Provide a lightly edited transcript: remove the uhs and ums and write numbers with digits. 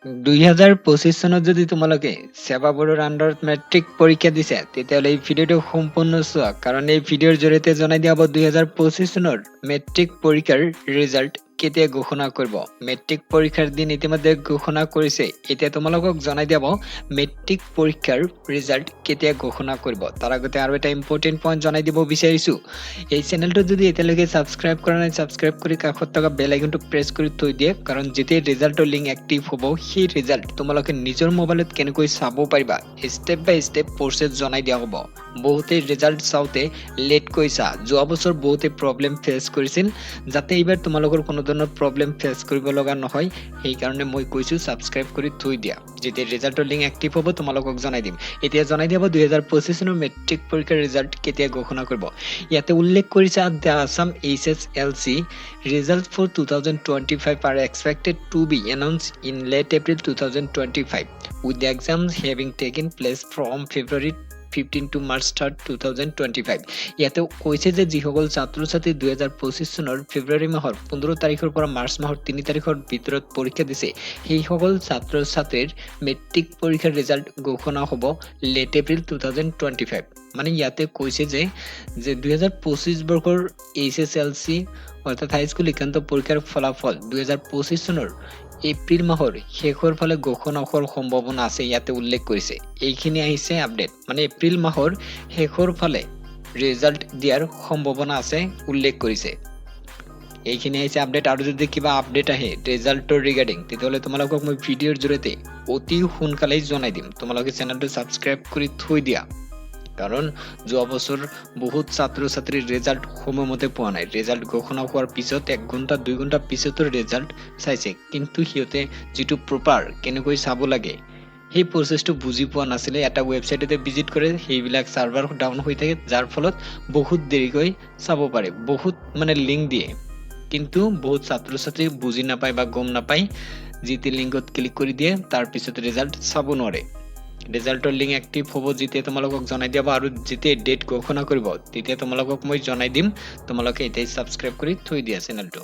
2025 চনত যদি তোমালোকে সেৱা বোৰ্ডৰ আণ্ডাৰত মেট্ৰিক পৰীক্ষা দিছা তেতিয়াহ'লে এই ভিডিঅ'টো সম্পূৰ্ণ চোৱা কাৰণ এই ভিডিঅ'ৰ জৰিয়তে জনাই দিয়া হ'ব 2025 চনৰ মেট্ৰিক পৰীক্ষাৰ ৰিজাল্ট কেতিয়া ঘোষণা কৰিব। মেট্ৰিক পৰীক্ষাৰ দিন ইতিমধ্যে ঘোষণা কৰিছে, এতিয়া তোমালোকক জনাই দিয়া হ'ব মেট্ৰিক পৰীক্ষাৰ ৰিজাল্ট কেতিয়া ঘোষণা কৰিব। তাৰ আগতে আৰু এটা ইম্পৰ্টেণ্ট পইণ্ট জনাই দিব বিচাৰিছো, এই চেনেলটো যদি এতিয়ালৈকে ছাবস্ক্ৰাইব কৰা নাই ছাবস্ক্ৰাইব কৰি কাষত থকা বেল আইকনটো প্ৰেছ কৰি থৈ দিয়ে, কাৰণ যেতিয়া ৰিজাল্টৰ লিংক এক্টিভ হ'ব সেই ৰিজাল্ট তোমালোকে নিজৰ মোবাইলত কেনেকৈ চাব পাৰিবা ষ্টেপ বাই ষ্টেপ প্ৰচেছ জনাই দিয়া হ'ব। বহুতে ৰিজাল্ট চাওঁতে লেট কৰিছা, যোৱা বছৰ বহুতে প্ৰব্লেম ফেচ কৰিছিল, যাতে এইবাৰ তোমালোকৰ কোনো ধৰণৰ প্ৰব্লেম ফেচ কৰিব লগা নহয় সেইকাৰণে মই কৈছো ছাবস্ক্ৰাইব কৰি থৈ দিয়া। যেতিয়া ৰিজাল্টৰ লিংক এক্টিভ হ'ব তোমালোকক জনাই দিম। এতিয়া জনাই দিয়া হ'ব 2025 চনৰ মেট্ৰিক পৰীক্ষাৰ ৰিজাল্ট কেতিয়া ঘোষণা কৰিব। ইয়াতে উল্লেখ কৰিছে the Assam HSLC results for 2025 are expected to be announced in late April 2025 with the exams having taken place from February 15 to March 3, 2025 ইয়াতে কৈছে যে যিসকল ছাত্ৰ ছাত্ৰী 2025 চনৰ ফেব্ৰুৱাৰী মাহৰ 15 তাৰিখৰ পৰা মাৰ্চ মাহৰ 3 তাৰিখৰ ভিতৰত পৰীক্ষা দিছে সেইসকল ছাত্ৰ ছাত্ৰীৰ মেট্ৰিক পৰীক্ষাৰ ৰিজাল্ট ঘোষণা হ'ব লেট এপ্ৰিল 2025। মানে ইয়াতে কৈছে যে 2025 বৰ্ষৰ HSLC অৰ্থাৎ হাইস্কুল শিক্ষান্ত পৰীক্ষাৰ ফলাফল 2025 চনৰ এপ্ৰিল মাহৰ শেষৰ ফালে ঘোষণা হোৱাৰ সম্ভাৱনা আছে ইয়াতে উল্লেখ কৰিছে। এইখিনি আহিছে আপডেট, মানে এপ্ৰিল মাহৰ শেষৰ ফালে ৰিজাল্ট দিয়াৰ সম্ভাৱনা আছে উল্লেখ কৰিছে। এইখিনি আহিছে আপডেট, আৰু যদি কিবা আপডেট আহে ৰিজাল্টৰ ৰিগাৰ্ডিং তেতিয়াহ'লে তোমালোকক মই ভিডিঅ'ৰ জৰিয়তে অতি সোনকালেই জনাই দিম। তোমালোকে চেনেলটো ছাবস্ক্ৰাইব কৰি থৈ দিয়া, কাৰণ যোৱা বছৰ বহুত ছাত্ৰ ছাত্ৰীৰ ৰিজাল্ট সময়মতে পোৱা নাই। ৰিজাল্ট ঘোষণা হোৱাৰ পিছত 1 ঘণ্টা 2 ঘণ্টা পিছতো ৰিজাল্ট চাইছে, কিন্তু সিহঁতে যিটো প্ৰপাৰ কেনেকৈ চাব লাগে সেই প্ৰচেছটো বুজি পোৱা নাছিলে। এটা ৱেবছাইটতে ভিজিট কৰে, সেইবিলাক ছাৰ্ভাৰ ডাউন হৈ থাকে, যাৰ ফলত বহুত দেৰিকৈ চাব পাৰে। বহুত মানে লিংক দিয়ে, কিন্তু বহুত ছাত্ৰ ছাত্ৰী বুজি নাপায় বা গম নাপায়, যিটো লিংকত ক্লিক কৰি দিয়ে তাৰ পিছত ৰিজাল্ট চাব নোৱাৰে। ৰিজাল্টৰ লিংক এক্টিভ হ'ব যেতিয়া তোমালোকক জনাই দিয়া, আৰু যেতিয়া ডেট ঘোষণা কৰিব তেতিয়া তোমালোকক মই জনাই দিম। তোমালোকে এতিয়াই ছাবস্ক্ৰাইব কৰি থৈ দিয়া চেনেলটো।